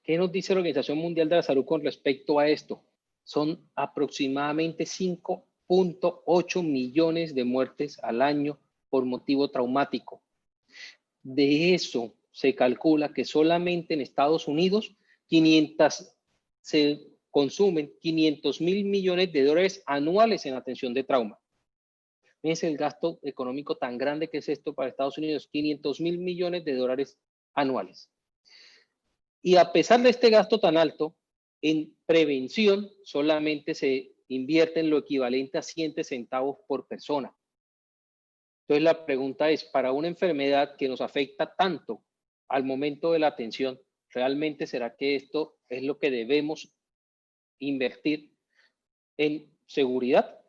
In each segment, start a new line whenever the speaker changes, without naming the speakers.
¿Qué nos dice la Organización Mundial de la Salud con respecto a esto? Son aproximadamente 5.8 millones de muertes al año por motivo traumático. De eso se calcula que solamente en Estados Unidos se consumen 500.000 millones de dólares anuales en atención de trauma. Fíjense el gasto económico tan grande que es esto para Estados Unidos, 500.000 millones de dólares anuales. Y a pesar de este gasto tan alto, en prevención solamente se invierte en lo equivalente a 100 centavos por persona. Entonces la pregunta es, para una enfermedad que nos afecta tanto al momento de la atención, ¿realmente será que esto es lo que debemos invertir en seguridad?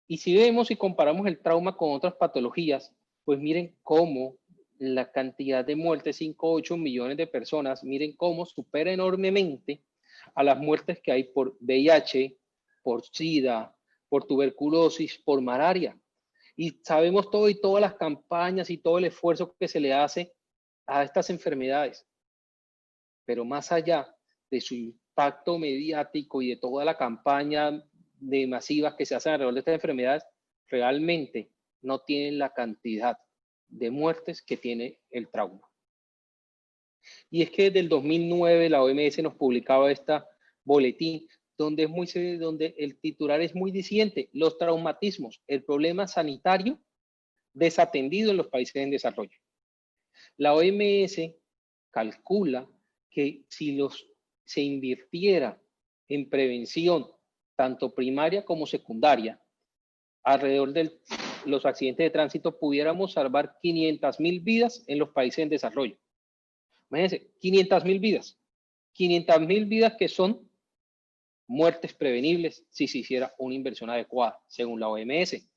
Y si vemos y comparamos el trauma con otras patologías, pues miren cómo la cantidad de muertes, 5-8 millones de personas, miren cómo supera enormemente a las muertes que hay por VIH, por SIDA, por tuberculosis, por malaria. Y sabemos todo y todas las campañas y todo el esfuerzo que se le hace a estas enfermedades. Pero más allá de su impacto mediático y de toda la campaña de masivas que se hacen alrededor de estas enfermedades, realmente no tienen la cantidad de muertes que tiene el trauma. Y es que desde el 2009 la OMS nos publicaba este boletín donde el titular es muy diciente: los traumatismos, el problema sanitario desatendido en los países en desarrollo. La OMS calcula que si se invirtiera en prevención, tanto primaria como secundaria, alrededor de los accidentes de tránsito, pudiéramos salvar 500.000 vidas en los países en desarrollo. Imagínense, 500.000 vidas. 500.000 vidas que son muertes prevenibles si se hiciera una inversión adecuada, según la OMS.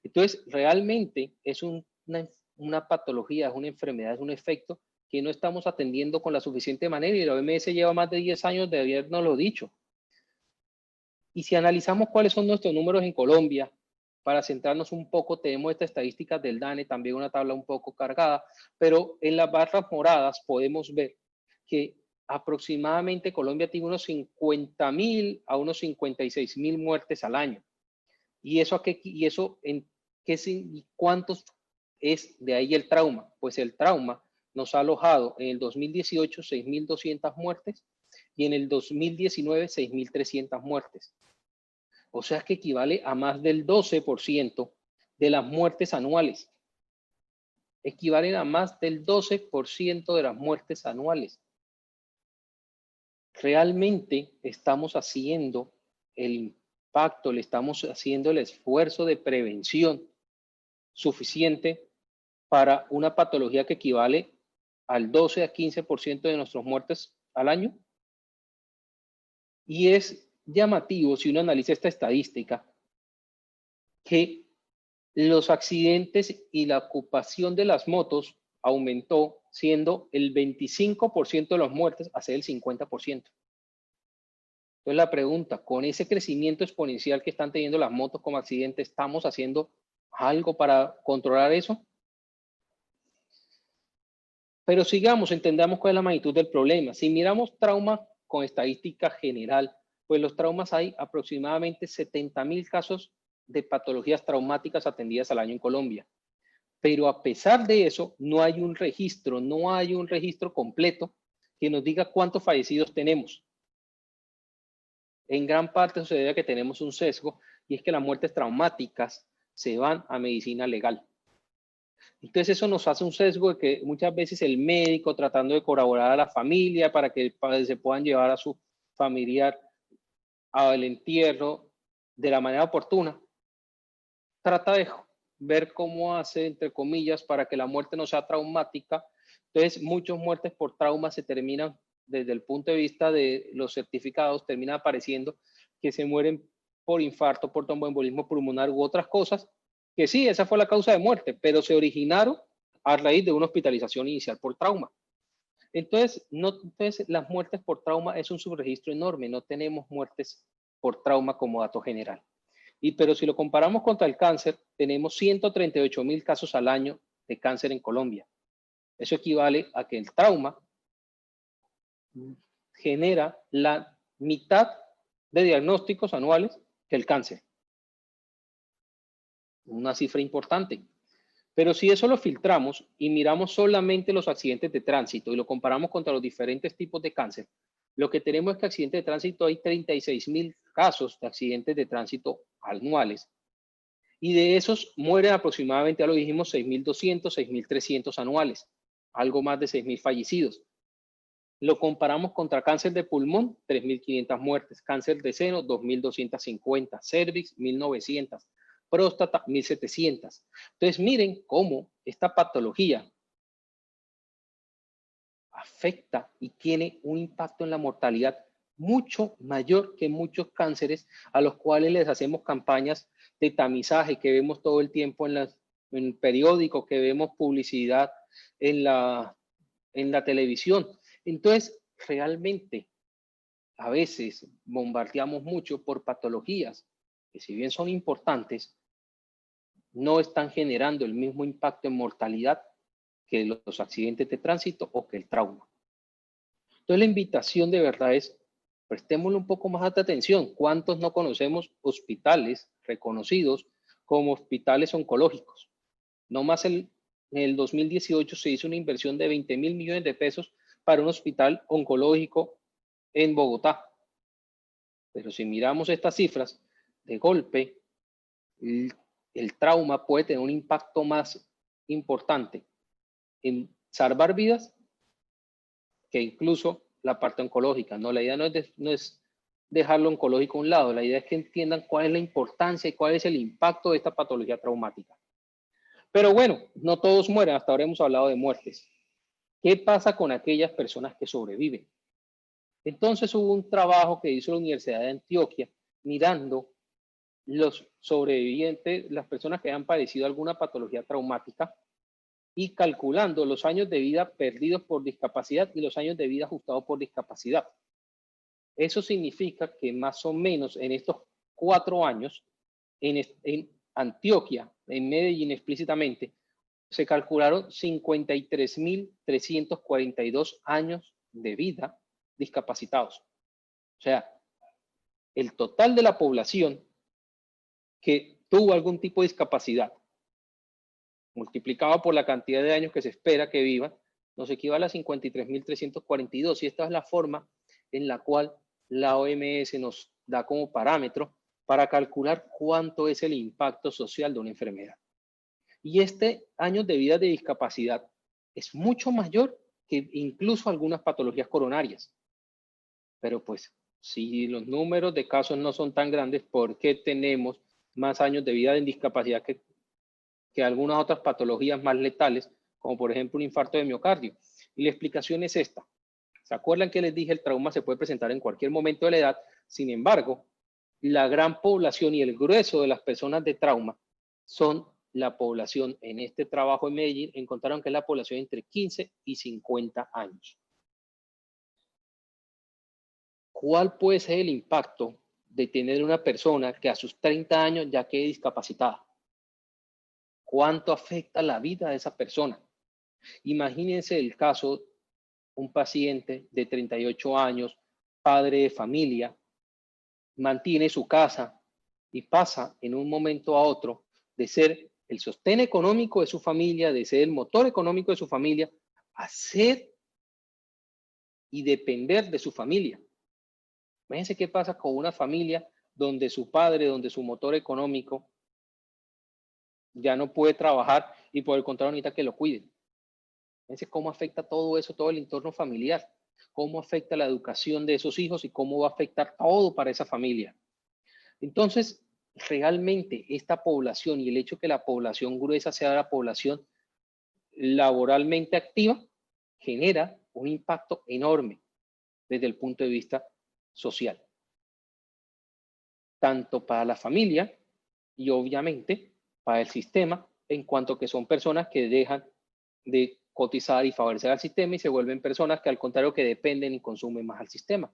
Entonces, realmente es una patología, es una enfermedad, es un efecto que no estamos atendiendo con la suficiente manera, y la OMS lleva más de 10 años de habernoslo dicho. Y si analizamos cuáles son nuestros números en Colombia, para centrarnos un poco, tenemos estas estadísticas del DANE, también una tabla un poco cargada, pero en las barras moradas podemos ver que aproximadamente Colombia tiene unos 50.000 a unos 56.000 muertes al año. ¿Y cuántos es de ahí el trauma? Pues el trauma nos ha alojado en el 2018 6.200 muertes y en el 2019 6.300 muertes. O sea que equivale a más del 12% de las muertes anuales. Equivalen a más del 12% de las muertes anuales. Realmente estamos haciendo el impacto, le estamos haciendo el esfuerzo de prevención suficiente para una patología que equivale al 12 a 15% de nuestras muertes al año. Y es llamativo, si uno analiza esta estadística, que los accidentes y la ocupación de las motos aumentó, siendo el 25% de las muertes a ser el 50%. Entonces la pregunta, con ese crecimiento exponencial que están teniendo las motos como accidentes, ¿estamos haciendo algo para controlar eso? Pero sigamos, entendamos cuál es la magnitud del problema. Si miramos trauma con estadística general, pues los traumas, hay aproximadamente 70.000 casos de patologías traumáticas atendidas al año en Colombia. Pero a pesar de eso, no hay un registro completo que nos diga cuántos fallecidos tenemos. En gran parte se debe a que tenemos un sesgo, y es que las muertes traumáticas se van a medicina legal. Entonces eso nos hace un sesgo de que muchas veces el médico, tratando de colaborar a la familia para que se puedan llevar a su familiar al entierro de la manera oportuna, trata de ver cómo hace, entre comillas, para que la muerte no sea traumática. Entonces muchas muertes por trauma se terminan, desde el punto de vista de los certificados, termina apareciendo que se mueren por infarto, por tromboembolismo pulmonar u otras cosas, que sí, esa fue la causa de muerte, pero se originaron a raíz de una hospitalización inicial por trauma. Entonces las muertes por trauma es un subregistro enorme, no tenemos muertes por trauma como dato general. Pero si lo comparamos contra el cáncer, tenemos 138.000 casos al año de cáncer en Colombia. Eso equivale a que el trauma genera la mitad de diagnósticos anuales que el cáncer. Una cifra importante. Pero si eso lo filtramos y miramos solamente los accidentes de tránsito y lo comparamos contra los diferentes tipos de cáncer, lo que tenemos es que accidentes de tránsito hay 36.000 casos de accidentes de tránsito anuales. Y de esos mueren aproximadamente, ya lo dijimos, 6.200, 6.300 anuales. Algo más de 6.000 fallecidos. Lo comparamos contra cáncer de pulmón, 3.500 muertes. Cáncer de seno, 2.250. Cervix, 1.900. Próstata, 1.700. Entonces, miren cómo esta patología afecta y tiene un impacto en la mortalidad mucho mayor que muchos cánceres a los cuales les hacemos campañas de tamizaje que vemos todo el tiempo en el periódico, que vemos publicidad en la televisión. Entonces, realmente, a veces bombardeamos mucho por patologías que, si bien son importantes, no están generando el mismo impacto en mortalidad que los accidentes de tránsito o que el trauma. Entonces, la invitación de verdad es, prestémosle un poco más de atención. ¿Cuántos no conocemos hospitales reconocidos como hospitales oncológicos? No más en el 2018 se hizo una inversión de 20.000 millones de pesos para un hospital oncológico en Bogotá. Pero si miramos estas cifras, de golpe, el trauma puede tener un impacto más importante en salvar vidas que incluso la parte oncológica. No, la idea no es dejarlo oncológico a un lado, la idea es que entiendan cuál es la importancia y cuál es el impacto de esta patología traumática. Pero bueno, no todos mueren, hasta ahora hemos hablado de muertes. ¿Qué pasa con aquellas personas que sobreviven? Entonces hubo un trabajo que hizo la Universidad de Antioquia mirando los sobrevivientes, las personas que han padecido alguna patología traumática y calculando los años de vida perdidos por discapacidad y los años de vida ajustados por discapacidad. Eso significa que más o menos en estos 4 años, en Antioquia, en Medellín explícitamente, se calcularon 53.342 años de vida discapacitados. O sea, el total de la población que tuvo algún tipo de discapacidad, multiplicado por la cantidad de años que se espera que vivan, nos equivale a 53.342. Y esta es la forma en la cual la OMS nos da como parámetro para calcular cuánto es el impacto social de una enfermedad. Y este año de vida de discapacidad es mucho mayor que incluso algunas patologías coronarias. Pero pues, si los números de casos no son tan grandes, ¿por qué tenemos más años de vida en discapacidad que algunas otras patologías más letales, como por ejemplo un infarto de miocardio? Y la explicación es esta. ¿Se acuerdan que les dije el trauma se puede presentar en cualquier momento de la edad? Sin embargo, la gran población y el grueso de las personas de trauma son la población, en este trabajo en Medellín, encontraron que es la población entre 15 y 50 años. ¿Cuál puede ser el impacto de tener una persona que a sus 30 años ya quede discapacitada? ¿Cuánto afecta la vida de esa persona? Imagínense el caso, un paciente de 38 años, padre de familia, mantiene su casa y pasa en un momento a otro de ser el sostén económico de su familia, de ser el motor económico de su familia, a ser y depender de su familia. Imagínense qué pasa con una familia donde su padre, donde su motor económico ya no puede trabajar y por el contrario necesita que lo cuiden. Fíjense cómo afecta todo eso, todo el entorno familiar, cómo afecta la educación de esos hijos y cómo va a afectar todo para esa familia. Entonces, realmente esta población y el hecho que la población gruesa sea la población laboralmente activa genera un impacto enorme desde el punto de vista social, tanto para la familia y obviamente para el sistema, en cuanto que son personas que dejan de cotizar y favorecer al sistema y se vuelven personas que al contrario que dependen y consumen más al sistema.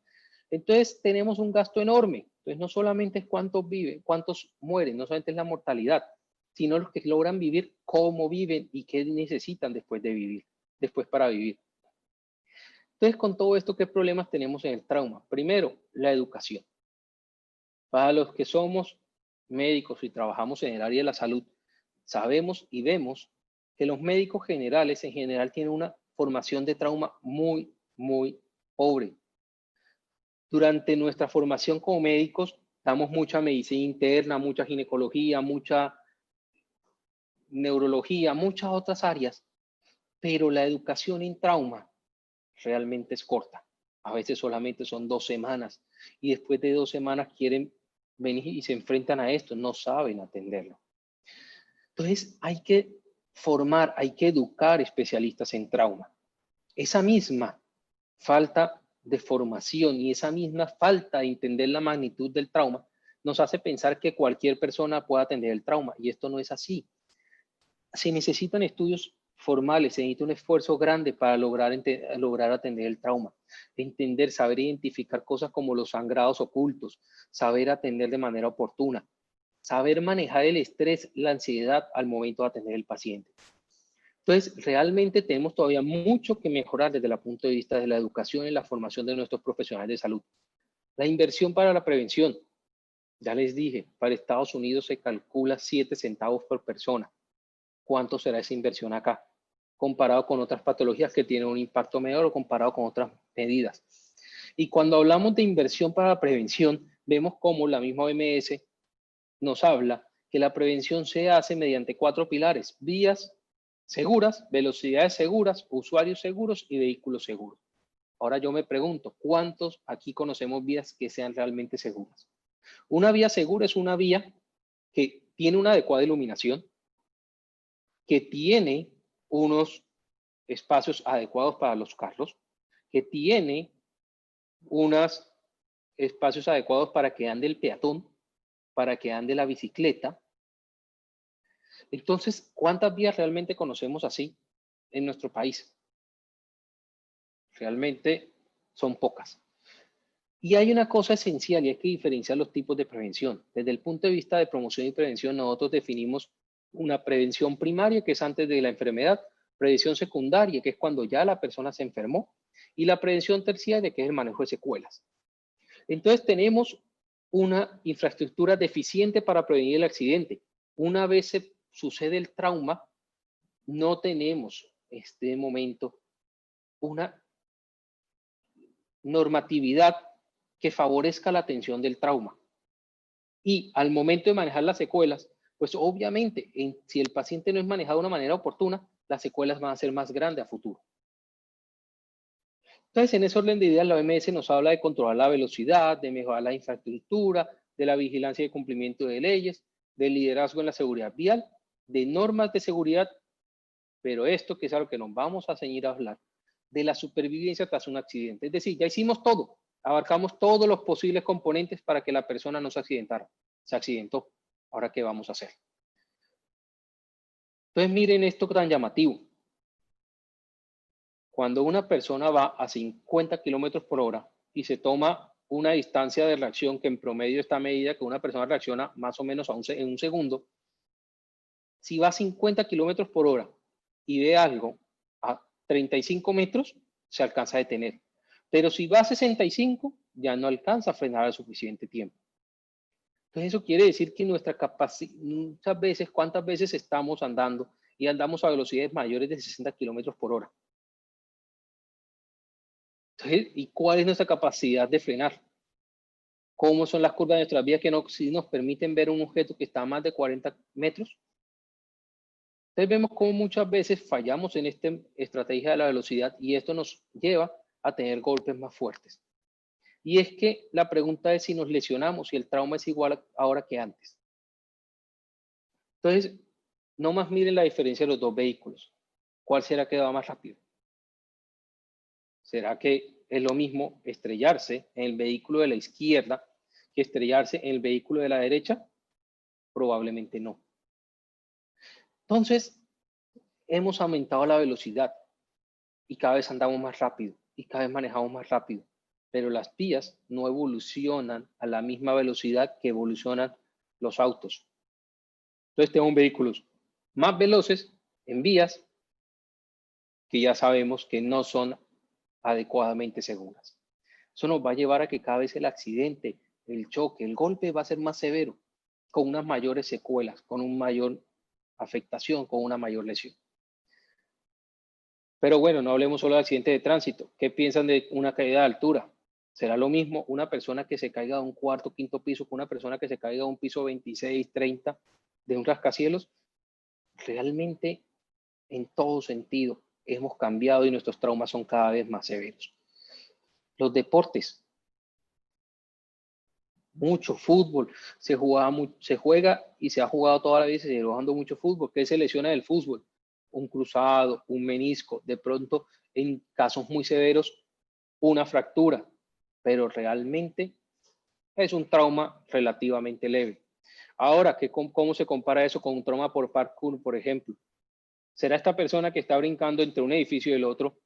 Entonces tenemos un gasto enorme. Entonces no solamente es cuántos viven, cuántos mueren, no solamente es la mortalidad, sino los que logran vivir, cómo viven y qué necesitan después de vivir, después para vivir. Entonces, con todo esto, ¿qué problemas tenemos en el trauma? Primero, la educación. Para los que somos médicos y trabajamos en el área de la salud, sabemos y vemos que los médicos generales en general tienen una formación de trauma muy, muy pobre. Durante nuestra formación como médicos, damos mucha medicina interna, mucha ginecología, mucha neurología, muchas otras áreas, pero la educación en trauma realmente es corta. A veces solamente son 2 semanas y después de 2 semanas quieren venir y se enfrentan a esto, no saben atenderlo. Entonces hay que formar, hay que educar especialistas en trauma. Esa misma falta de formación y esa misma falta de entender la magnitud del trauma nos hace pensar que cualquier persona puede atender el trauma y esto no es así. Se necesitan estudios formales, se necesita un esfuerzo grande para lograr atender el trauma. Entender, saber identificar cosas como los sangrados ocultos, saber atender de manera oportuna, saber manejar el estrés, la ansiedad al momento de atender al paciente. Entonces, realmente tenemos todavía mucho que mejorar desde el punto de vista de la educación y la formación de nuestros profesionales de salud. La inversión para la prevención, ya les dije, para Estados Unidos se calcula 7 centavos por persona. ¿Cuánto será esa inversión acá? Comparado con otras patologías que tienen un impacto menor o comparado con otras medidas. Y cuando hablamos de inversión para la prevención, vemos cómo la misma OMS nos habla que la prevención se hace mediante 4 pilares: vías seguras, velocidades seguras, usuarios seguros y vehículos seguros. Ahora yo me pregunto, ¿cuántos aquí conocemos vías que sean realmente seguras? Una vía segura es una vía que tiene una adecuada iluminación, que tiene unos espacios adecuados para los carros, que tiene unos espacios adecuados para que ande el peatón, para que ande la bicicleta. Entonces, ¿cuántas vías realmente conocemos así en nuestro país? Realmente son pocas. Y hay una cosa esencial y es que diferenciar los tipos de prevención. Desde el punto de vista de promoción y prevención, nosotros definimos una prevención primaria, que es antes de la enfermedad, prevención secundaria, que es cuando ya la persona se enfermó, y la prevención terciaria, que es el manejo de secuelas. Entonces tenemos una infraestructura deficiente para prevenir el accidente. Una vez se sucede el trauma, no tenemos en este momento una normatividad que favorezca la atención del trauma. Y al momento de manejar las secuelas, pues obviamente, si el paciente no es manejado de una manera oportuna, las secuelas van a ser más grandes a futuro. Entonces, en ese orden de ideas, la OMS nos habla de controlar la velocidad, de mejorar la infraestructura, de la vigilancia y cumplimiento de leyes, del liderazgo en la seguridad vial, de normas de seguridad, pero esto que es a lo que nos vamos a ceñir a hablar, de la supervivencia tras un accidente. Es decir, ya hicimos todo, abarcamos todos los posibles componentes para que la persona no se accidentara. Se accidentó. Ahora, ¿qué vamos a hacer? Entonces, miren esto tan llamativo. Cuando una persona va a 50 kilómetros por hora y se toma una distancia de reacción que en promedio está medida que una persona reacciona más o menos en un segundo, si va a 50 kilómetros por hora y ve algo a 35 metros, se alcanza a detener. Pero si va a 65, ya no alcanza a frenar al suficiente tiempo. Entonces eso quiere decir que nuestra capacidad, muchas veces, ¿cuántas veces estamos andando y andamos a velocidades mayores de 60 kilómetros por hora? Entonces, ¿y cuál es nuestra capacidad de frenar? ¿Cómo son las curvas de nuestras vías que sí nos permiten ver un objeto que está a más de 40 metros? Entonces vemos cómo muchas veces fallamos en esta estrategia de la velocidad y esto nos lleva a tener golpes más fuertes. Y es que la pregunta es si nos lesionamos, si el trauma es igual ahora que antes. Entonces, no más miren la diferencia de los dos vehículos. ¿Cuál será que va más rápido? ¿Será que es lo mismo estrellarse en el vehículo de la izquierda que estrellarse en el vehículo de la derecha? Probablemente no. Entonces, hemos aumentado la velocidad y cada vez andamos más rápido y cada vez manejamos más rápido, pero las vías no evolucionan a la misma velocidad que evolucionan los autos. Entonces tenemos vehículos más veloces en vías que ya sabemos que no son adecuadamente seguras. Eso nos va a llevar a que cada vez el accidente, el choque, el golpe va a ser más severo, con unas mayores secuelas, con una mayor afectación, con una mayor lesión. Pero bueno, no hablemos solo de accidentes de tránsito. ¿Qué piensan de una caída de altura? ¿Será lo mismo una persona que se caiga de un cuarto, quinto piso, que una persona que se caiga de un piso 26, 30, de un rascacielos? Realmente, en todo sentido, hemos cambiado y nuestros traumas son cada vez más severos. Los deportes, mucho fútbol, se juega y se ha jugado toda la vida y se sigue jugando mucho fútbol. ¿Qué se lesiona del fútbol? Un cruzado, un menisco, de pronto, en casos muy severos, una fractura, pero realmente es un trauma relativamente leve. Ahora, ¿cómo se compara eso con un trauma por parkour, por ejemplo? ¿Será esta persona que está brincando entre un edificio y el otro?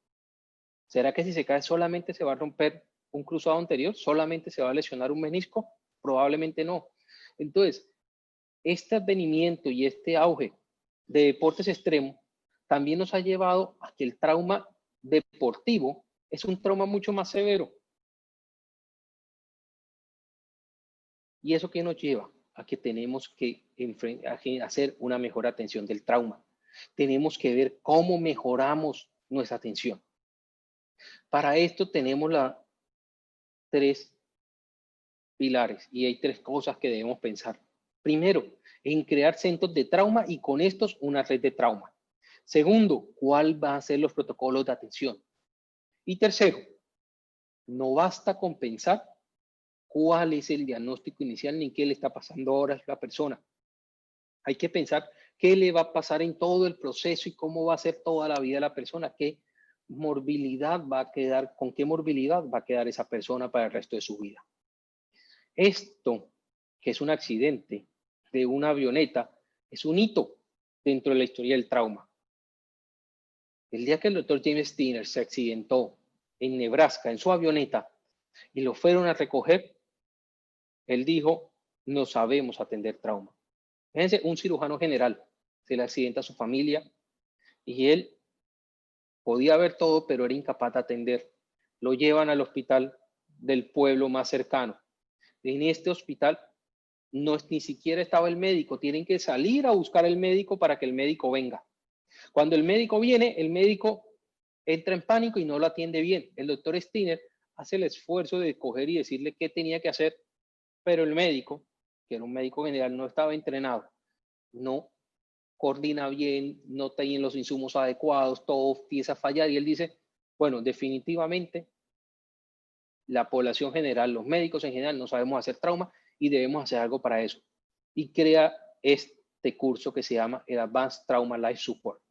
¿Será que si se cae solamente se va a romper un cruzado anterior? ¿Solamente se va a lesionar un menisco? Probablemente no. Entonces, este advenimiento y este auge de deportes extremos también nos ha llevado a que el trauma deportivo es un trauma mucho más severo. ¿Y eso qué nos lleva? A que tenemos que hacer una mejor atención del trauma. Tenemos que ver cómo mejoramos nuestra atención. Para esto tenemos tres pilares y hay tres cosas que debemos pensar. Primero, en crear centros de trauma y con estos una red de trauma. Segundo, ¿cuál va a ser los protocolos de atención? Y tercero, no basta con pensar cuál es el diagnóstico inicial ni qué le está pasando ahora a la persona. Hay que pensar qué le va a pasar en todo el proceso y cómo va a ser toda la vida de la persona, qué morbilidad va a quedar, con qué morbilidad va a quedar esa persona para el resto de su vida. Esto, que es un accidente de una avioneta, es un hito dentro de la historia del trauma. El día que el doctor James Steiner se accidentó en Nebraska en su avioneta y lo fueron a recoger, él dijo, no sabemos atender trauma. Fíjense, un cirujano general se le accidenta a su familia y él podía ver todo, pero era incapaz de atender. Lo llevan al hospital del pueblo más cercano. En este hospital ni siquiera estaba el médico, tienen que salir a buscar el médico para que el médico venga. Cuando el médico viene, el médico entra en pánico y no lo atiende bien. El doctor Steiner hace el esfuerzo de coger y decirle qué tenía que hacer, pero el médico, que era un médico general, no estaba entrenado, no coordina bien, no tiene los insumos adecuados, todo empieza a fallar y él dice, bueno, definitivamente la población general, los médicos en general no sabemos hacer trauma y debemos hacer algo para eso. Y crea este curso que se llama el Advanced Trauma Life Support.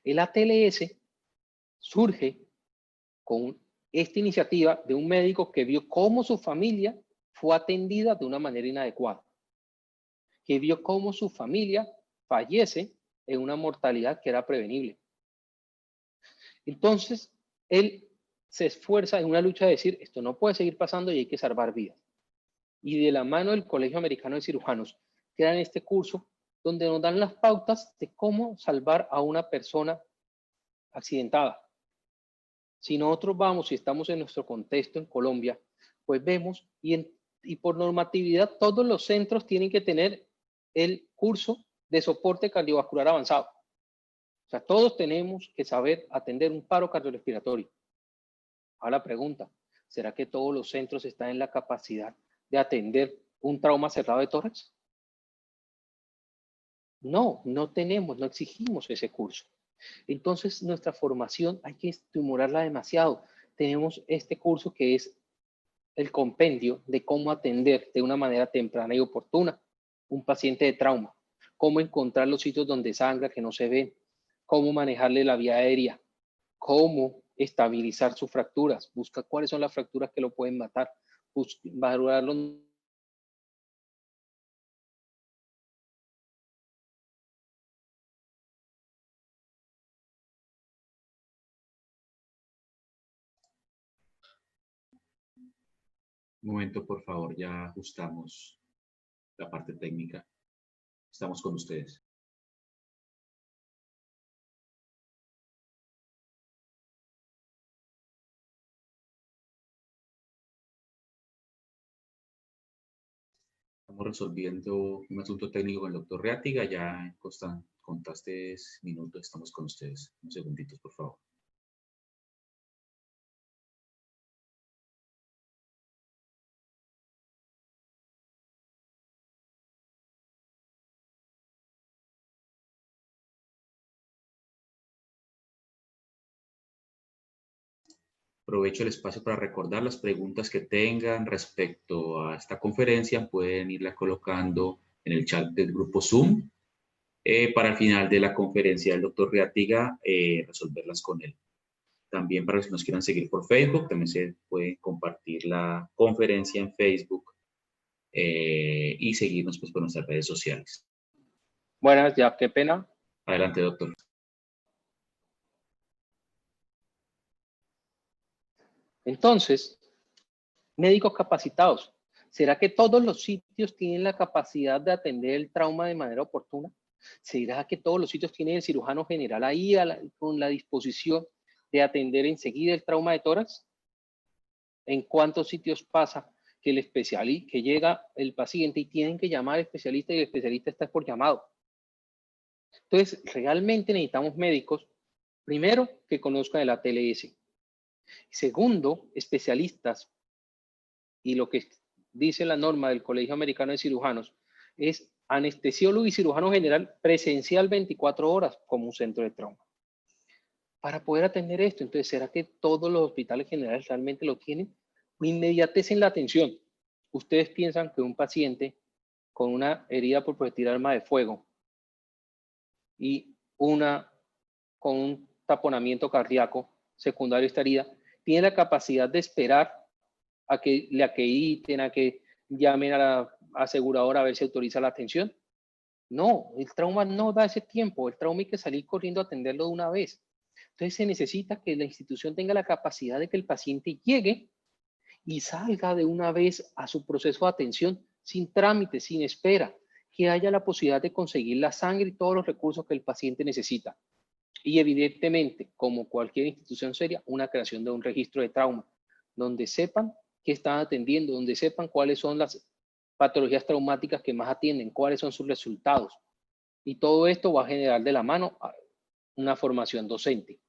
El ATLS surge con esta iniciativa de un médico que vio cómo su familia fue atendida de una manera inadecuada, que vio cómo su familia fallece en una mortalidad que era prevenible. Entonces, él se esfuerza en una lucha de decir, esto no puede seguir pasando y hay que salvar vidas. Y de la mano del Colegio Americano de Cirujanos, crean este curso donde nos dan las pautas de cómo salvar a una persona accidentada. Si nosotros vamos y estamos en nuestro contexto en Colombia, pues vemos y por normatividad todos los centros tienen que tener el curso de soporte cardiovascular avanzado. O sea, todos tenemos que saber atender un paro cardiorrespiratorio. Ahora la pregunta, ¿será que todos los centros están en la capacidad de atender un trauma cerrado de tórax? No, no tenemos, no exigimos ese curso. Entonces, nuestra formación hay que estimularla demasiado. Tenemos este curso que es el compendio de cómo atender de una manera temprana y oportuna un paciente de trauma, cómo encontrar los sitios donde sangra que no se ven, cómo manejarle la vía aérea, cómo estabilizar sus fracturas, buscar cuáles son las fracturas que lo pueden matar, valorarlo.
Un momento, por favor, ya ajustamos la parte técnica. Estamos con ustedes. Estamos resolviendo un asunto técnico con el doctor Reátiga. Ya contaste minutos, estamos con ustedes. Unos segunditos, por favor. Aprovecho el espacio para recordar las preguntas que tengan respecto a esta conferencia. Pueden irla colocando en el chat del grupo Zoom. Para el final de la conferencia del doctor Reátiga, resolverlas con él. También para los que nos quieran seguir por Facebook, también se puede compartir la conferencia en Facebook y seguirnos pues, por nuestras redes sociales.
Buenas, ya, qué pena.
Adelante, doctor.
Entonces, médicos capacitados. ¿Será que todos los sitios tienen la capacidad de atender el trauma de manera oportuna? ¿Será que todos los sitios tienen el cirujano general ahí con la disposición de atender enseguida el trauma de tórax? ¿En cuántos sitios pasa que que llega el paciente y tienen que llamar al especialista y el especialista está por llamado? Entonces, realmente necesitamos médicos, primero, que conozcan el ATLS. Segundo, especialistas. Y lo que dice la norma del Colegio Americano de Cirujanos es anestesiólogo y cirujano general presencial 24 horas como un centro de trauma. Para poder atender esto, entonces, ¿será que todos los hospitales generales realmente lo tienen? Inmediatez en la atención. Ustedes piensan que un paciente con una herida por proyectil arma de fuego y con un taponamiento cardíaco secundario a esta herida, tiene la capacidad de esperar a que le acrediten, a que llamen a la aseguradora a ver si autoriza la atención? No, el trauma no da ese tiempo. El trauma hay que salir corriendo a atenderlo de una vez. Entonces se necesita que la institución tenga la capacidad de que el paciente llegue y salga de una vez a su proceso de atención sin trámite, sin espera, que haya la posibilidad de conseguir la sangre y todos los recursos que el paciente necesita. Y evidentemente, como cualquier institución seria, una creación de un registro de trauma, donde sepan qué están atendiendo, donde sepan cuáles son las patologías traumáticas que más atienden, cuáles son sus resultados. Y todo esto va a generar de la mano una formación docente.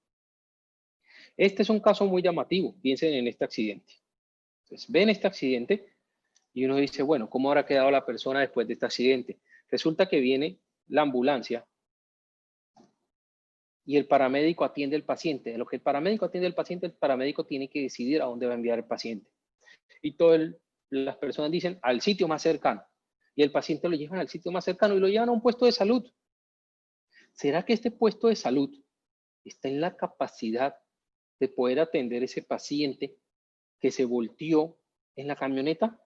Este es un caso muy llamativo. Piensen en este accidente. Entonces, ven este accidente y uno dice, bueno, ¿cómo habrá quedado la persona después de este accidente? Resulta que viene la ambulancia y el paramédico atiende al paciente. De lo que el paramédico atiende al paciente, el paramédico tiene que decidir a dónde va a enviar el paciente. Y todas las personas dicen al sitio más cercano. Y el paciente lo llevan al sitio más cercano y lo llevan a un puesto de salud. ¿Será que este puesto de salud está en la capacidad de poder atender ese paciente que se volteó en la camioneta?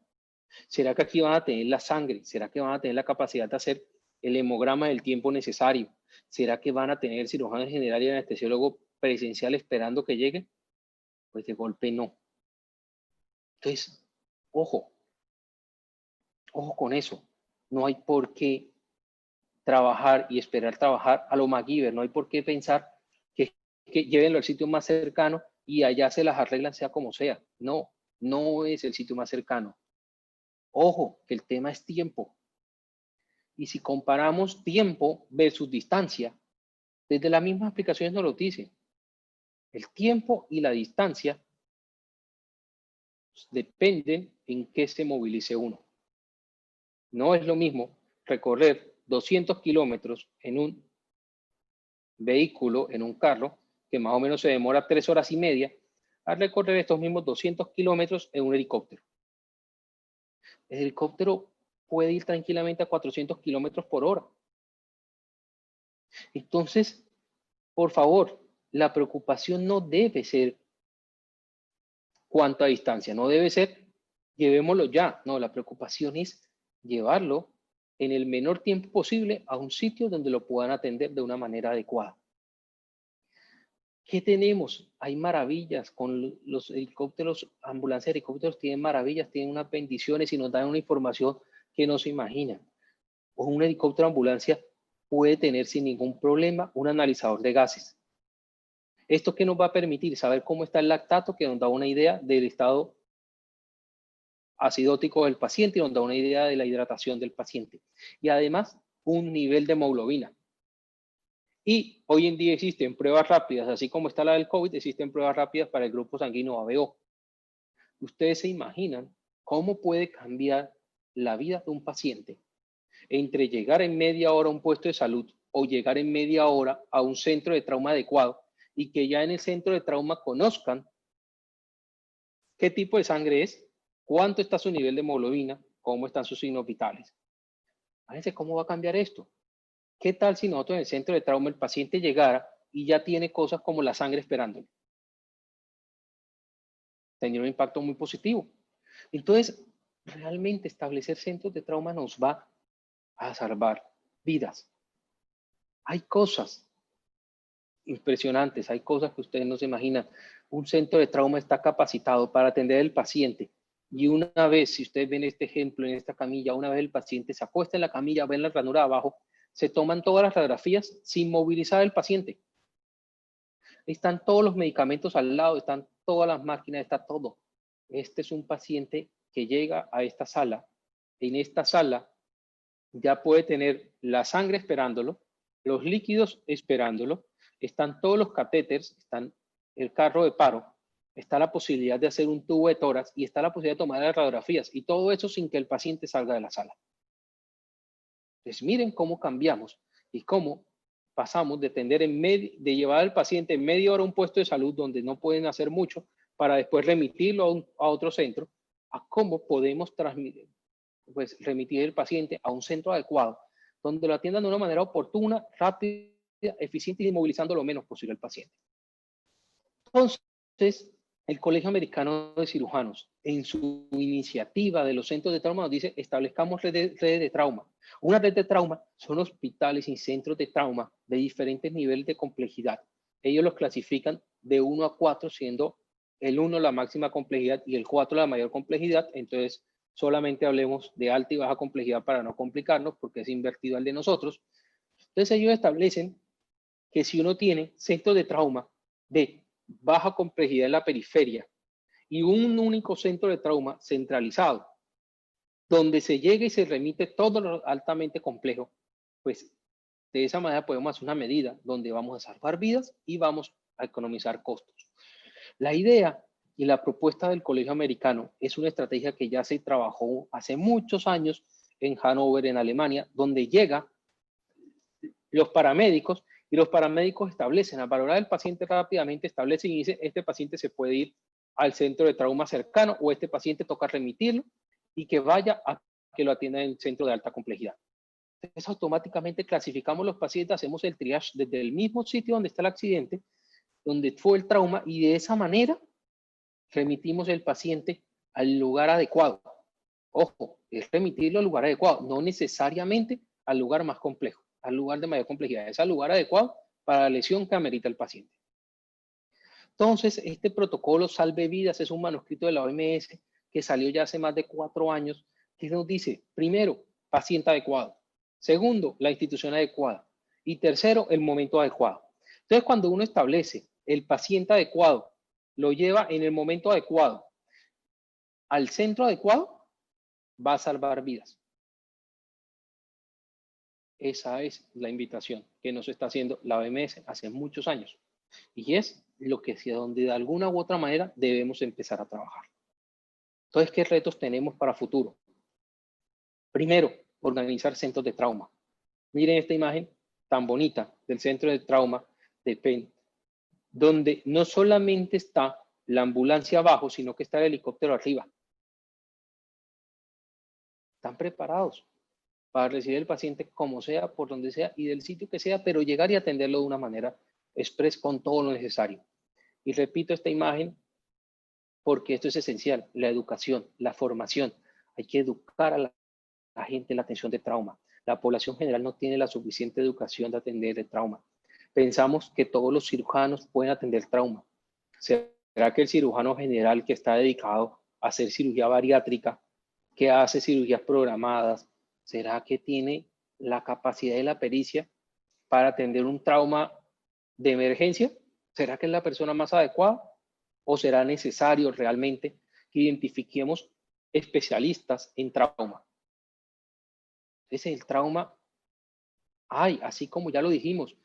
¿Será que aquí van a tener la sangre? ¿Será que van a tener la capacidad de hacer el hemograma del tiempo necesario? ¿Será que van a tener el cirujano general y el anestesiólogo presencial esperando que llegue? Pues de golpe no. Entonces, ojo con eso. No hay por qué trabajar y esperar trabajar a lo MacGyver. No hay por qué pensar que llévenlo al sitio más cercano y allá se las arreglan sea como sea. No, no es el sitio más cercano. Ojo, que el tema es tiempo. Y si comparamos tiempo versus distancia, desde las mismas aplicaciones nos lo dicen. El tiempo y la distancia dependen en qué se movilice uno. No es lo mismo recorrer 200 kilómetros en un vehículo, en un carro, que más o menos se demora 3 horas y media, a recorrer estos mismos 200 kilómetros en un helicóptero. El helicóptero puede ir tranquilamente a 400 kilómetros por hora. Entonces, por favor, la preocupación no debe ser cuánta distancia, no debe ser llevémoslo ya. No, la preocupación es llevarlo en el menor tiempo posible a un sitio donde lo puedan atender de una manera adecuada. ¿Qué tenemos? Hay maravillas con los helicópteros, ambulancias de helicópteros tienen maravillas, tienen unas bendiciones y nos dan una información que no se imaginan. O un helicóptero ambulancia puede tener sin ningún problema un analizador de gases. ¿Esto qué nos va a permitir? Saber cómo está el lactato, que nos da una idea del estado acidótico del paciente y nos da una idea de la hidratación del paciente. Y además, un nivel de hemoglobina. Y hoy en día existen pruebas rápidas, así como está la del COVID, existen pruebas rápidas para el grupo sanguíneo ABO. Ustedes se imaginan cómo puede cambiar la vida de un paciente entre llegar en media hora a un puesto de salud o llegar en media hora a un centro de trauma adecuado y que ya en el centro de trauma conozcan qué tipo de sangre es, cuánto está su nivel de hemoglobina, cómo están sus signos vitales. Fíjense cómo va a cambiar esto. ¿Qué tal si nosotros en el centro de trauma el paciente llegara y ya tiene cosas como la sangre esperándolo? Tendría un impacto muy positivo. Entonces, realmente establecer centros de trauma nos va a salvar vidas. Hay cosas impresionantes, hay cosas que ustedes no se imaginan. Un centro de trauma está capacitado para atender al paciente y una vez, si ustedes ven este ejemplo en esta camilla, una vez el paciente se acuesta en la camilla, ven la ranura de abajo, se toman todas las radiografías sin movilizar al paciente. Están todos los medicamentos al lado, están todas las máquinas, está todo. Este es un paciente que llega a esta sala. En esta sala ya puede tener la sangre esperándolo, los líquidos esperándolo, están todos los catéteres, están el carro de paro, está la posibilidad de hacer un tubo de tórax y está la posibilidad de tomar las radiografías y todo eso sin que el paciente salga de la sala. Entonces miren cómo cambiamos y cómo pasamos de de llevar al paciente en media hora a un puesto de salud donde no pueden hacer mucho para después remitirlo a otro centro, a cómo podemos remitir el paciente a un centro adecuado donde lo atiendan de una manera oportuna, rápida, eficiente y inmovilizando lo menos posible al paciente. Entonces, el Colegio Americano de Cirujanos, en su iniciativa de los centros de trauma, nos dice, establezcamos redes de trauma. Una red de trauma son hospitales y centros de trauma de diferentes niveles de complejidad. Ellos los clasifican de 1 a 4, siendo el 1 la máxima complejidad y el 4 la mayor complejidad. Entonces, solamente hablemos de alta y baja complejidad para no complicarnos, porque es invertido al de nosotros. Entonces, ellos establecen que si uno tiene centros de trauma de baja complejidad en la periferia y un único centro de trauma centralizado, donde se llega y se remite todo lo altamente complejo, pues de esa manera podemos hacer una medida donde vamos a salvar vidas y vamos a economizar costos. La idea y la propuesta del Colegio Americano es una estrategia que ya se trabajó hace muchos años en Hannover, en Alemania, donde llega los paramédicos y los paramédicos establecen, al valorar el paciente rápidamente, establecen y dicen, este paciente se puede ir al centro de trauma cercano o este paciente toca remitirlo y que vaya a que lo atienda en el centro de alta complejidad. Entonces, automáticamente clasificamos los pacientes, hacemos el triage desde el mismo sitio donde está el accidente, donde fue el trauma, y de esa manera remitimos el paciente al lugar adecuado. Ojo, es remitirlo al lugar adecuado, no necesariamente al lugar más complejo, al lugar de mayor complejidad, es al lugar adecuado para la lesión que amerita el paciente. Entonces, este protocolo Salve Vidas es un manuscrito de la OMS que salió ya hace más de 4 años, que nos dice, primero, paciente adecuado. Segundo, la institución adecuada. Y tercero, el momento adecuado. Entonces, cuando uno establece el paciente adecuado, lo lleva en el momento adecuado, al centro adecuado, va a salvar vidas. Esa es la invitación que nos está haciendo la OMS hace muchos años. Y es lo que hacia donde de alguna u otra manera debemos empezar a trabajar. Entonces, ¿qué retos tenemos para futuro? Primero, organizar centros de trauma. Miren esta imagen tan bonita del centro de trauma de Penn, donde no solamente está la ambulancia abajo, sino que está el helicóptero arriba. Están preparados para recibir al paciente como sea, por donde sea y del sitio que sea, pero llegar y atenderlo de una manera express con todo lo necesario. Y repito esta imagen porque esto es esencial, la educación, la formación. Hay que educar a la gente en la atención de trauma. La población general no tiene la suficiente educación de atender el trauma. Pensamos que todos los cirujanos pueden atender trauma. ¿Será que el cirujano general que está dedicado a hacer cirugía bariátrica, que hace cirugías programadas, será que tiene la capacidad y la pericia para atender un trauma de emergencia? ¿Será que es la persona más adecuada? ¿O será necesario realmente que identifiquemos especialistas en trauma. Entonces, el trauma hay, así como ya lo dijimos,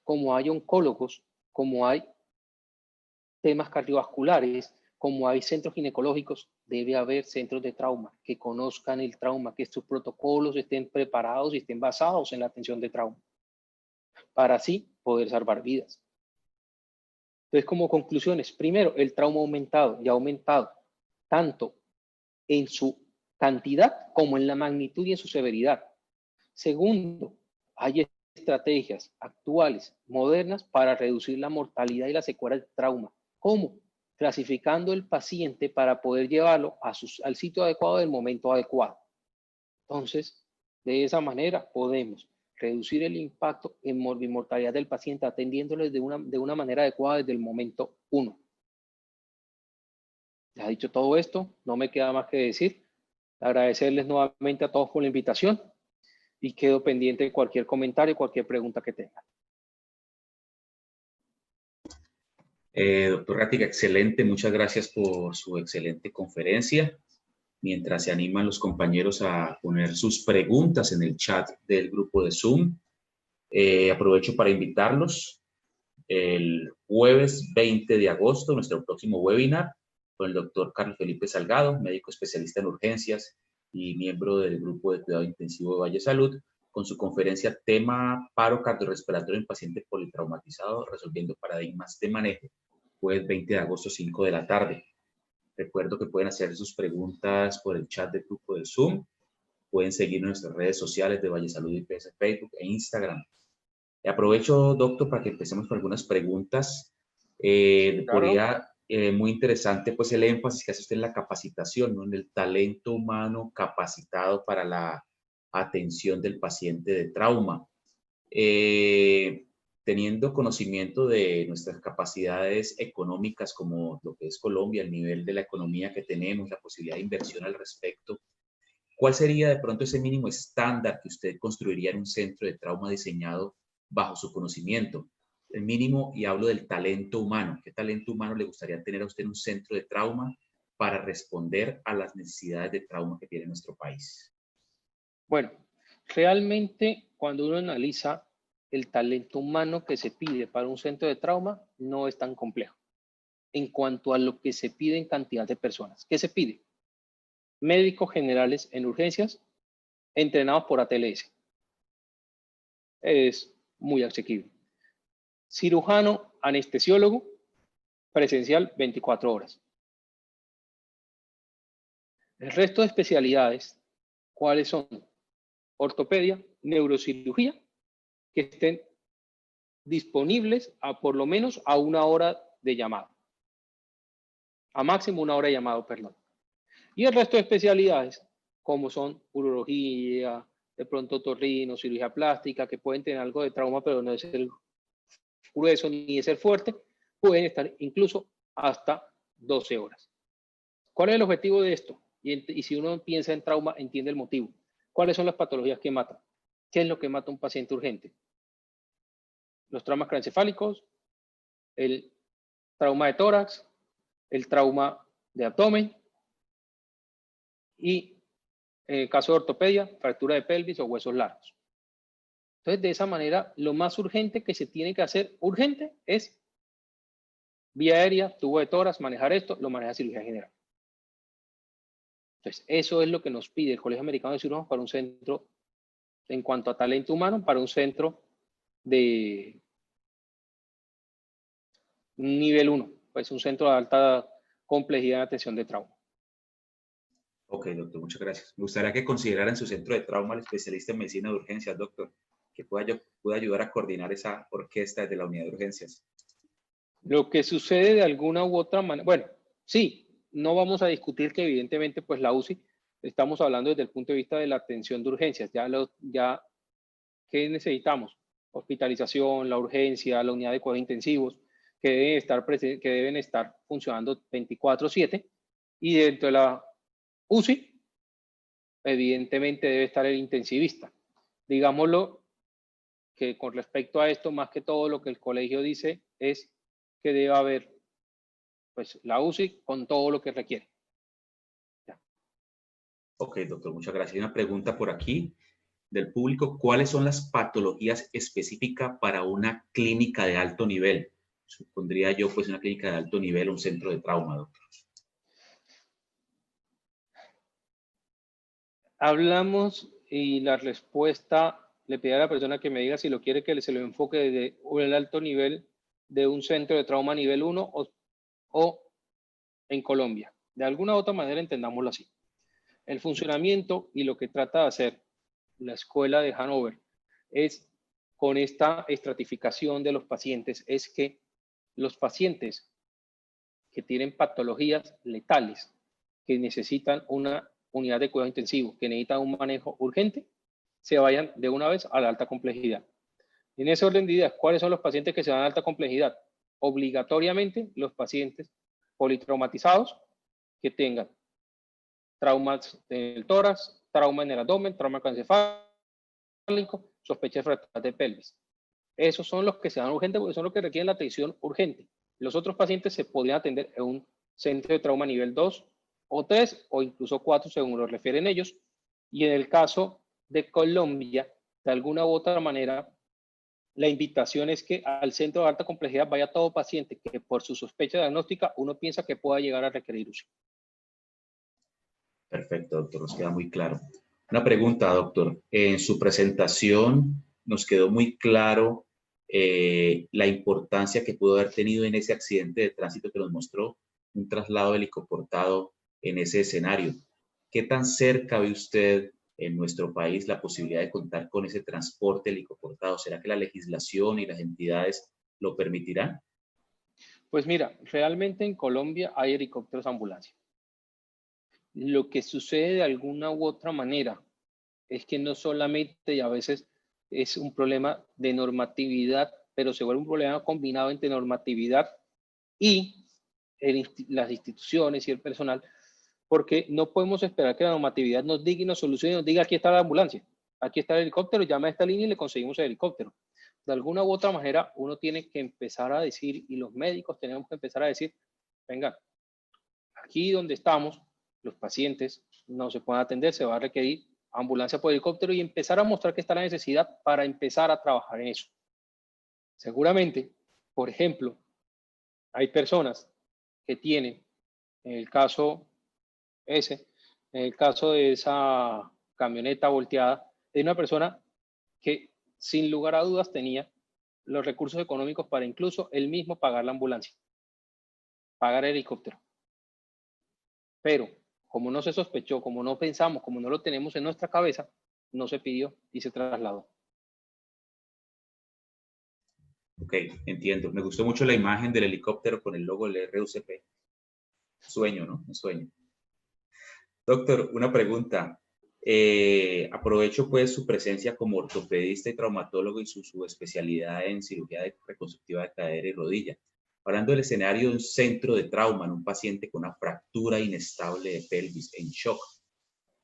como hay oncólogos, como hay temas cardiovasculares, como hay centros ginecológicos, debe haber centros de trauma que conozcan el trauma, que sus protocolos estén preparados y estén basados en la atención de trauma, para así poder salvar vidas. Entonces, como conclusiones, primero, el trauma ha aumentado tanto en su cantidad como en la magnitud y en su severidad. Segundo, hay estrategias actuales, modernas, para reducir la mortalidad y la secuela del trauma. ¿Cómo? Clasificando el paciente para poder llevarlo al sitio adecuado del momento adecuado. Entonces, de esa manera podemos reducir el impacto en mortalidad del paciente atendiéndole de una manera adecuada desde el momento 1. Ya dicho todo esto, no me queda más que decir, agradecerles nuevamente a todos por la invitación y quedo pendiente de cualquier comentario, cualquier pregunta que tengan.
Doctor Rátiga, excelente. Muchas gracias por su excelente conferencia. Mientras se animan los compañeros a poner sus preguntas en el chat del grupo de Zoom, aprovecho para invitarlos el jueves 20 de agosto, nuestro próximo webinar, con el doctor Carlos Felipe Salgado, médico especialista en urgencias y miembro del grupo de cuidado intensivo de Valle Salud, con su conferencia tema paro cardiorrespiratorio en paciente politraumatizado, resolviendo paradigmas de manejo, jueves 20 de agosto, 5 de la tarde. Recuerdo que pueden hacer sus preguntas por el chat del grupo de Zoom. Pueden seguir nuestras redes sociales de Valle Salud IPS, Facebook e Instagram. Aprovecho, doctor, para que empecemos con algunas preguntas. Claro. Muy interesante, pues, el énfasis que hace usted en la capacitación, ¿no? En el talento humano capacitado para la atención del paciente de trauma. Teniendo conocimiento de nuestras capacidades económicas como lo que es Colombia, el nivel de la economía que tenemos, la posibilidad de inversión al respecto, ¿cuál sería de pronto ese mínimo estándar que usted construiría en un centro de trauma diseñado bajo su conocimiento? El mínimo, y hablo del talento humano. ¿Qué talento humano le gustaría tener a usted en un centro de trauma para responder a las necesidades de trauma que tiene nuestro país?
Bueno, realmente cuando uno analiza el talento humano que se pide para un centro de trauma, no es tan complejo. En cuanto a lo que se pide en cantidad de personas. ¿Qué se pide? Médicos generales en urgencias, entrenados por ATLS. Es muy asequible. Cirujano, anestesiólogo, presencial 24 horas. El resto de especialidades, ¿cuáles son? Ortopedia, neurocirugía, que estén disponibles a por lo menos a 1 hora de llamado. A máximo 1 hora de llamado, perdón. Y el resto de especialidades, como son urología, de pronto otorrino, cirugía plástica, que pueden tener algo de trauma, pero no es el grueso ni de ser fuerte, pueden estar incluso hasta 12 horas. ¿Cuál es el objetivo de esto? Y si uno piensa en trauma, entiende el motivo. ¿Cuáles son las patologías que matan? ¿Qué es lo que mata a un paciente urgente? Los traumas craneoencefálicos, el trauma de tórax, el trauma de abdomen y, en el caso de ortopedia, fractura de pelvis o huesos largos. Entonces, de esa manera, lo más urgente que se tiene que hacer, urgente, es vía aérea, tubo de tórax, manejar esto, lo maneja cirugía general. Entonces, eso es lo que nos pide el Colegio Americano de Cirujanos para un centro, en cuanto a talento humano, para un centro de nivel 1, pues un centro de alta complejidad en atención de trauma.
Ok, doctor, muchas gracias. Me gustaría que considerara en su centro de trauma al especialista en medicina de urgencias, doctor, que pueda ayudar a coordinar esa orquesta desde la unidad de urgencias.
Lo que sucede de alguna u otra manera, bueno, sí, no vamos a discutir que evidentemente pues la UCI, estamos hablando desde el punto de vista de la atención de urgencias, ya ¿qué necesitamos? Hospitalización, la urgencia, la unidad de cuidados intensivos, que deben estar funcionando 24/7, y dentro de la UCI, evidentemente debe estar el intensivista. Digámoslo que con respecto a esto, más que todo lo que el colegio dice es que debe haber pues la UCI con todo lo que requiere.
Ok, doctor, muchas gracias. Hay una pregunta por aquí del público. ¿Cuáles son las patologías específicas para una clínica de alto nivel? Supondría yo, pues, una clínica de alto nivel, un centro de trauma, doctor.
Hablamos y la respuesta le pide a la persona que me diga si lo quiere que se lo enfoque desde el alto nivel de un centro de trauma nivel 1 o en Colombia. De alguna u otra manera entendámoslo así. El funcionamiento y lo que trata de hacer la escuela de Hannover es, con esta estratificación de los pacientes, es que los pacientes que tienen patologías letales, que necesitan una unidad de cuidado intensivo, que necesitan un manejo urgente, se vayan de una vez a la alta complejidad. En ese orden de ideas, ¿cuáles son los pacientes que se van a alta complejidad? Obligatoriamente los pacientes politraumatizados que tengan traumas en el tórax, trauma en el abdomen, trauma encefálico, sospecha de fracturas de pelvis. Esos son los que se dan urgente porque son los que requieren la atención urgente. Los otros pacientes se podrían atender en un centro de trauma nivel 2 o 3 o incluso 4 según lo refieren ellos. Y en el caso de Colombia, de alguna u otra manera, la invitación es que al centro de alta complejidad vaya todo paciente que por su sospecha diagnóstica uno piensa que pueda llegar a requerir uso.
Perfecto, doctor, nos queda muy claro. Una pregunta, doctor. En su presentación nos quedó muy claro la importancia que pudo haber tenido en ese accidente de tránsito que nos mostró un traslado helicoportado en ese escenario. ¿Qué tan cerca ve usted en nuestro país la posibilidad de contar con ese transporte helicoportado? ¿Será que la legislación y las entidades lo permitirán?
Pues mira, realmente en Colombia hay helicópteros ambulancia. Lo que sucede de alguna u otra manera es que no solamente y a veces es un problema de normatividad, pero se vuelve un problema combinado entre normatividad y las instituciones y el personal, porque no podemos esperar que la normatividad nos diga y nos solucione y nos diga aquí está la ambulancia, aquí está el helicóptero, llama a esta línea y le conseguimos el helicóptero. De alguna u otra manera, uno tiene que empezar a decir, y los médicos tenemos que empezar a decir, venga, aquí donde estamos, los pacientes no se pueden atender, se va a requerir ambulancia por helicóptero y empezar a mostrar que está la necesidad para empezar a trabajar en eso. Seguramente, por ejemplo, hay personas que tienen, en el caso ese, en el caso de esa camioneta volteada, de una persona que sin lugar a dudas tenía los recursos económicos para incluso él mismo pagar la ambulancia, pagar el helicóptero. Pero como no se sospechó, como no pensamos, como no lo tenemos en nuestra cabeza, no se pidió y se trasladó.
Ok, entiendo. Me gustó mucho la imagen del helicóptero con el logo del RUCP. Sueño, ¿no? Un sueño. Doctor, una pregunta. Aprovecho pues su presencia como ortopedista y traumatólogo y su especialidad en cirugía reconstructiva de cadera y rodilla. Hablando del escenario de un centro de trauma en un paciente con una fractura inestable de pelvis en shock,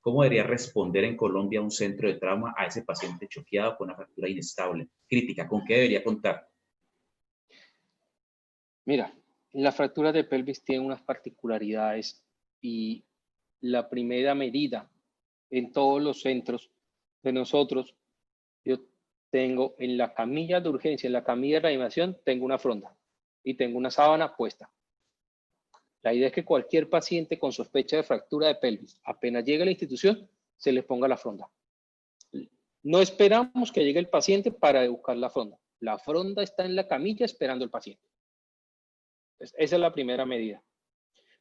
¿cómo debería responder en Colombia un centro de trauma a ese paciente choqueado con una fractura inestable? Crítica, ¿con qué debería contar?
Mira, la fractura de pelvis tiene unas particularidades y la primera medida en todos los centros de nosotros, yo tengo en la camilla de urgencia, en la camilla de reanimación, tengo una fronda y tengo una sábana puesta. La idea es que cualquier paciente con sospecha de fractura de pelvis, apenas llegue a la institución, se les ponga la fronda. No esperamos que llegue el paciente para buscar la fronda. La fronda está en la camilla esperando al paciente. Entonces, esa es la primera medida.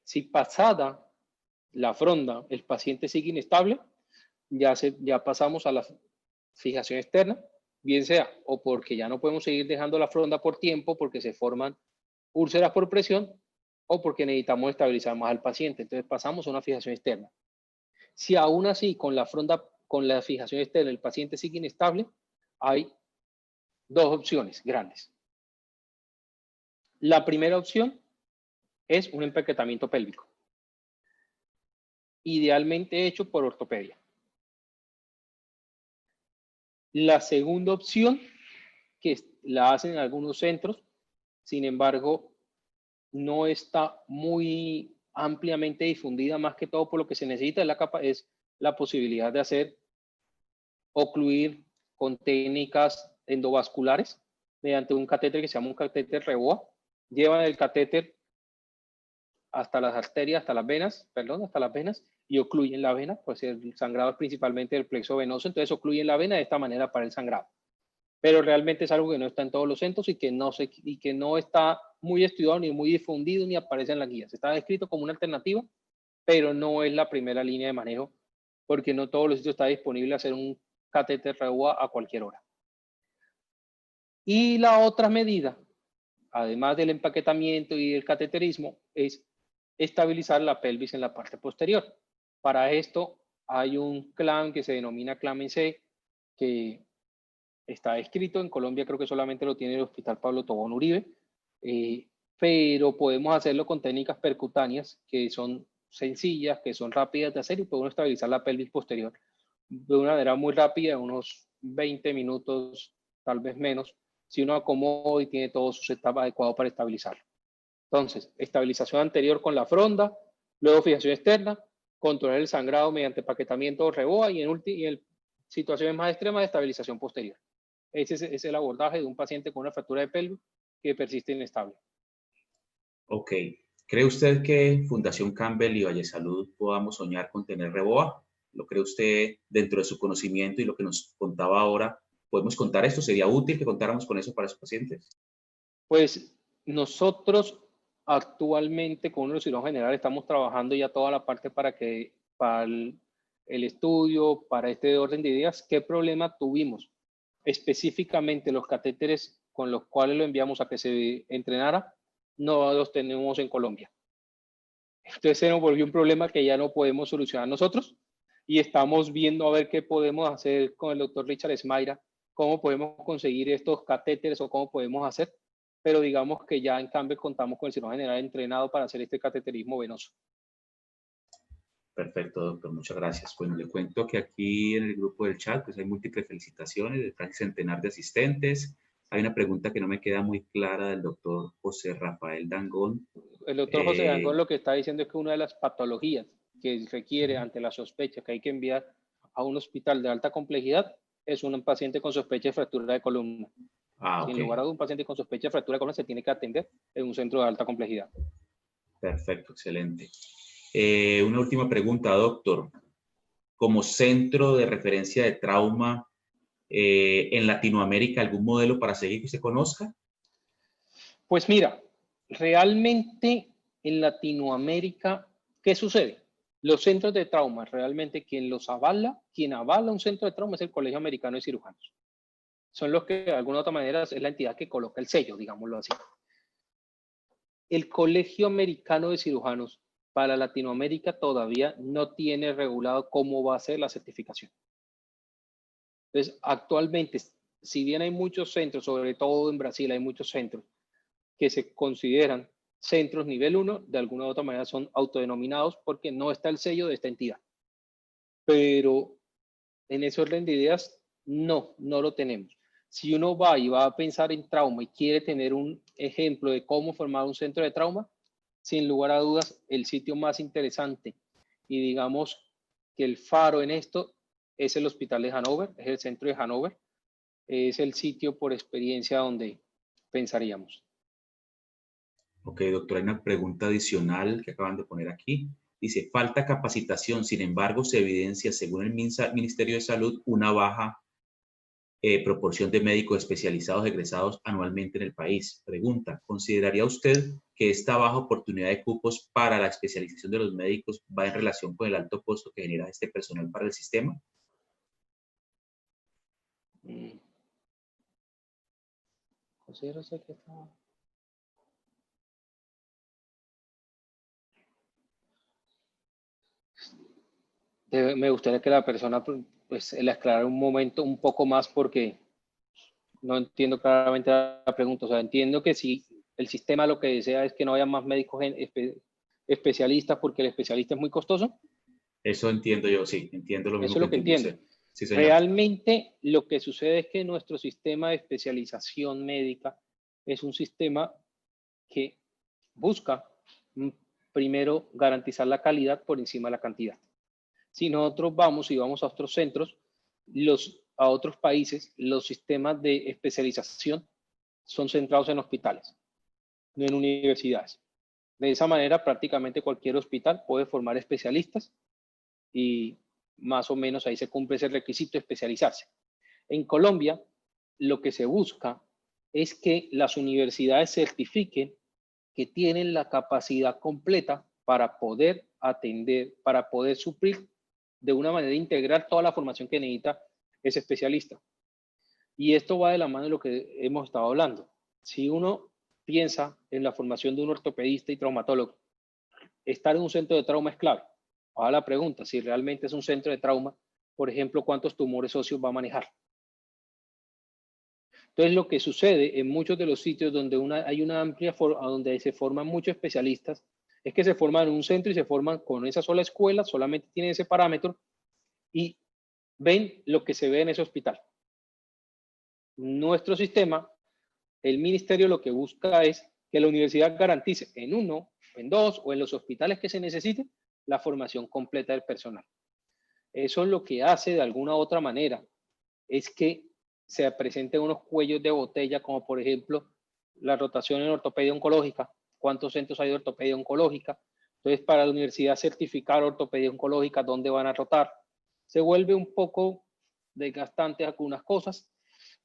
Si pasada la fronda el paciente sigue inestable, ya pasamos a la fijación externa, bien sea o porque ya no podemos seguir dejando la fronda por tiempo porque se forman úlceras por presión o porque necesitamos estabilizar más al paciente. Entonces pasamos a una fijación externa. Si aún así con la fronda, con la fijación externa, el paciente sigue inestable, hay dos opciones grandes. La primera opción es un empaquetamiento pélvico, idealmente hecho por ortopedia. La segunda opción, que la hacen en algunos centros, sin embargo, no está muy ampliamente difundida, más que todo por lo que se necesita es la posibilidad de hacer ocluir con técnicas endovasculares mediante un catéter que se llama un catéter REBOA. Llevan el catéter hasta las arterias, hasta las venas, y ocluyen la vena, pues el sangrado es principalmente del plexo venoso, entonces ocluyen la vena de esta manera para el sangrado. Pero realmente es algo que no está en todos los centros y que no está muy estudiado, ni muy difundido, ni aparece en las guías. Está descrito como una alternativa, pero no es la primera línea de manejo, porque no todos los sitios está disponible hacer un catéter REBOA a cualquier hora. Y la otra medida, además del empaquetamiento y el cateterismo, es estabilizar la pelvis en la parte posterior. Para esto hay un clamp que se denomina clamp en C, que está escrito en Colombia, creo que solamente lo tiene el Hospital Pablo Tobón Uribe, pero podemos hacerlo con técnicas percutáneas que son sencillas, que son rápidas de hacer y podemos estabilizar la pelvis posterior de una manera muy rápida, unos 20 minutos, tal vez menos, si uno acomoda y tiene todos sus etapas adecuados para estabilizarlo. Entonces, estabilización anterior con la fronda, luego fijación externa, controlar el sangrado mediante empaquetamiento o REBOA y en situaciones más extremas, estabilización posterior. Ese es el abordaje de un paciente con una fractura de pelvis que persiste inestable.
Ok. ¿Cree usted que Fundación Campbell y Valle Salud podamos soñar con tener REBOA? ¿Lo cree usted dentro de su conocimiento y lo que nos contaba ahora? ¿Podemos contar esto? ¿Sería útil que contáramos con eso para sus pacientes?
Pues nosotros actualmente con los cirujanos generales estamos trabajando ya toda la parte para el estudio, para este orden de ideas. ¿Qué problema tuvimos? Específicamente los catéteres con los cuales lo enviamos a que se entrenara, no los tenemos en Colombia. Entonces se nos volvió un problema que ya no podemos solucionar nosotros y estamos viendo a ver qué podemos hacer con el doctor Richard Smaira, cómo podemos conseguir estos catéteres o cómo podemos hacer, pero digamos que ya en cambio contamos con el cirujano general entrenado para hacer este cateterismo venoso.
Perfecto, doctor, muchas gracias. Bueno, le cuento que aquí en el grupo del chat pues hay múltiples felicitaciones de casi centenar de asistentes. Hay una pregunta que no me queda muy clara del doctor José Rafael Dangón.
El doctor José Dangón lo que está diciendo es que una de las patologías que requiere ante la sospecha que hay que enviar a un hospital de alta complejidad es un paciente con sospecha de fractura de columna. Sin lugar a dudas, un paciente con sospecha de fractura de columna se tiene que atender en un centro de alta complejidad.
Perfecto, excelente. Una última pregunta, doctor. Como centro de referencia de trauma en Latinoamérica, ¿algún modelo para seguir que usted conozca?
Pues mira, realmente en Latinoamérica, ¿qué sucede? Los centros de trauma, realmente quien avala un centro de trauma es el Colegio Americano de Cirujanos. Son los que de alguna u otra manera es la entidad que coloca el sello, digámoslo así. El Colegio Americano de Cirujanos para Latinoamérica todavía no tiene regulado cómo va a ser la certificación. Entonces, actualmente, si bien hay muchos centros, sobre todo en Brasil hay muchos centros que se consideran centros nivel 1, de alguna u otra manera son autodenominados porque no está el sello de esta entidad. Pero en ese orden de ideas, no lo tenemos. Si uno va y va a pensar en trauma y quiere tener un ejemplo de cómo formar un centro de trauma, sin lugar a dudas, el sitio más interesante y digamos que el faro en esto es el Hospital de Hannover, es el centro de Hannover, es el sitio por experiencia donde pensaríamos.
Ok, doctor, hay una pregunta adicional que acaban de poner aquí. Dice, falta capacitación, sin embargo, se evidencia, según el Ministerio de Salud, una baja proporción de médicos especializados egresados anualmente en el país. Pregunta, ¿consideraría usted que esta baja oportunidad de cupos para la especialización de los médicos va en relación con el alto costo que genera este personal para el sistema?
Considero que está... Me gustaría que la persona pues le aclarara un momento un poco más porque no entiendo claramente la pregunta. O sea, entiendo que si el sistema lo que desea es que no haya más médicos especialistas porque el especialista es muy costoso.
Eso entiendo yo, sí, entiendo lo mismo
Eso es
que
lo que
entiende
entiendo.
usted. Sí, señor.
Realmente lo que sucede es que nuestro sistema de especialización médica es un sistema que busca primero garantizar la calidad por encima de la cantidad. Si nosotros vamos a otros centros, a otros países, los sistemas de especialización son centrados en hospitales, no en universidades. De esa manera, prácticamente cualquier hospital puede formar especialistas y más o menos ahí se cumple ese requisito de especializarse. En Colombia, lo que se busca es que las universidades certifiquen que tienen la capacidad completa para poder atender, para poder suplir de una manera integral toda la formación que necesita ese especialista. Y esto va de la mano de lo que hemos estado hablando. Si uno piensa en la formación de un ortopedista y traumatólogo, estar en un centro de trauma es clave. Ahora la pregunta, si realmente es un centro de trauma, por ejemplo, ¿cuántos tumores óseos va a manejar? Entonces, lo que sucede en muchos de los sitios donde hay una amplia donde se forman muchos especialistas, es que se forman en un centro y se forman con esa sola escuela, solamente tienen ese parámetro y ven lo que se ve en ese hospital. Nuestro sistema, el ministerio lo que busca es que la universidad garantice en uno, en dos o en los hospitales que se necesiten la formación completa del personal. Eso es lo que hace de alguna u otra manera, es que se presenten unos cuellos de botella, como por ejemplo la rotación en ortopedia oncológica. ¿Cuántos centros hay de ortopedia oncológica? Entonces, para la universidad certificar ortopedia oncológica, ¿dónde van a rotar? Se vuelve un poco desgastante algunas cosas,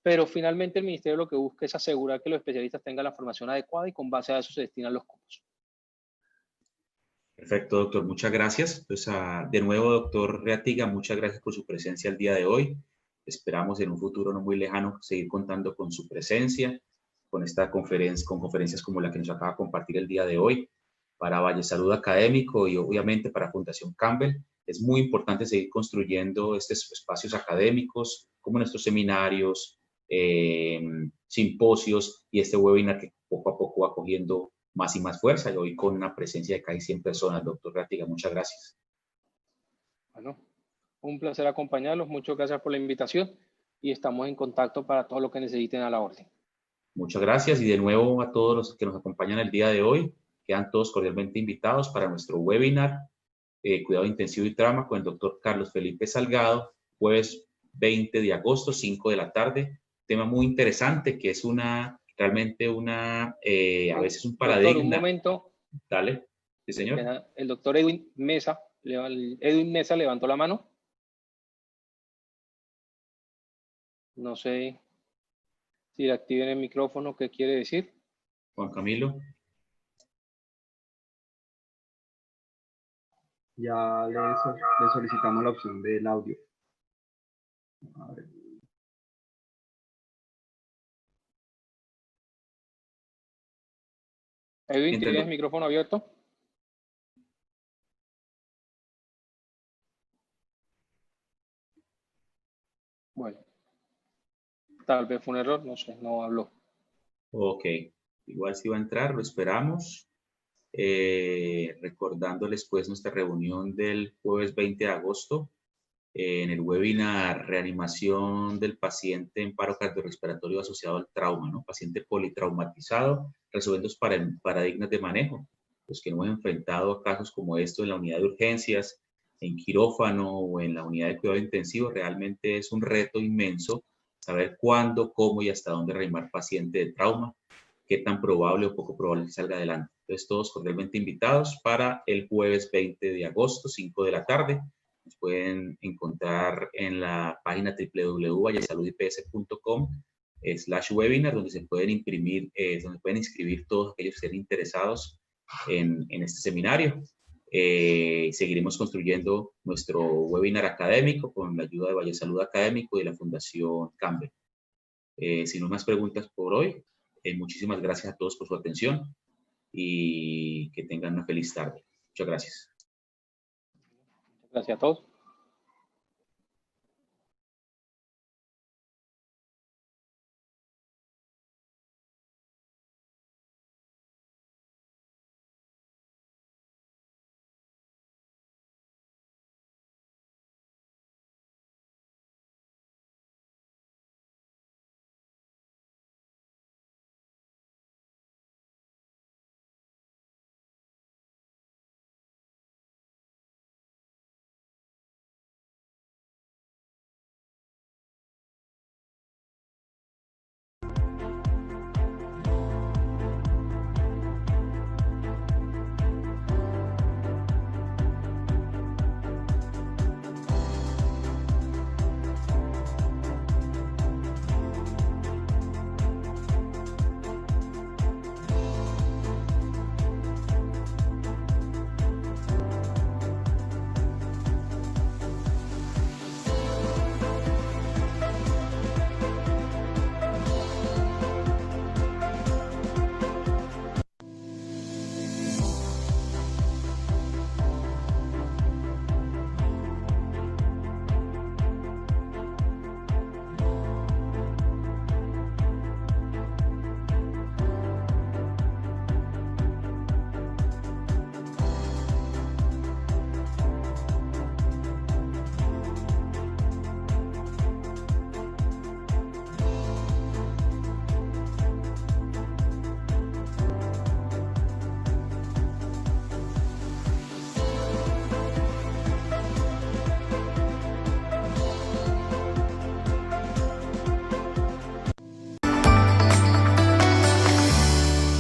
pero finalmente el ministerio lo que busca es asegurar que los especialistas tengan la formación adecuada y con base a eso se destinan los cupos.
Perfecto, doctor. Muchas gracias. Pues, de nuevo, doctor Reatiga, muchas gracias por su presencia el día de hoy. Esperamos en un futuro no muy lejano seguir contando con su presencia, con esta conferencia, con conferencias como la que nos acaba de compartir el día de hoy para Valle Salud Académico y obviamente para Fundación Campbell. Es muy importante seguir construyendo estos espacios académicos como nuestros seminarios, simposios y este webinar que poco a poco va cogiendo más y más fuerza, y hoy con una presencia de casi 100 personas. Doctor Reatiga, muchas gracias.
Bueno, un placer acompañarlos, muchas gracias por la invitación y estamos en contacto para todo lo que necesiten a la orden.
Muchas gracias y de nuevo a todos los que nos acompañan el día de hoy, quedan todos cordialmente invitados para nuestro webinar Cuidado Intensivo y Trauma con el doctor Carlos Felipe Salgado, jueves 20 de agosto, 5 de la tarde. Tema muy interesante que es realmente a veces un paradigma.
Doctor, un momento.
Dale. Sí, señor.
El doctor Edwin Mesa levantó la mano. No sé si le activen el micrófono, ¿qué quiere decir?
Juan Camilo.
Ya le solicitamos la opción del audio. A ver.
Edwin, ¿tienes el micrófono abierto? Bueno, tal vez fue un error, no sé, no habló.
Ok, igual si va a entrar, lo esperamos. Recordándoles pues nuestra reunión del jueves 20 de agosto en el webinar Reanimación del paciente en paro cardiorrespiratorio asociado al trauma, ¿no? Paciente politraumatizado, resolviendo paradigmas de manejo. Los que no hemos enfrentado a casos como esto en la unidad de urgencias, en quirófano o en la unidad de cuidado intensivo, realmente es un reto inmenso saber cuándo, cómo y hasta dónde reanimar paciente de trauma, qué tan probable o poco probable que salga adelante. Entonces, todos cordialmente invitados para el jueves 20 de agosto, 5 de la tarde. Nos pueden encontrar en la página www.vallesaludips.com/webinar, donde se pueden inscribir todos aquellos que estén interesados en este seminario. Seguiremos construyendo nuestro webinar académico con la ayuda de Valle Salud Académico y de la Fundación Campbell. Sin más preguntas por hoy, muchísimas gracias a todos por su atención y que tengan una feliz tarde. Muchas gracias.
Gracias a todos.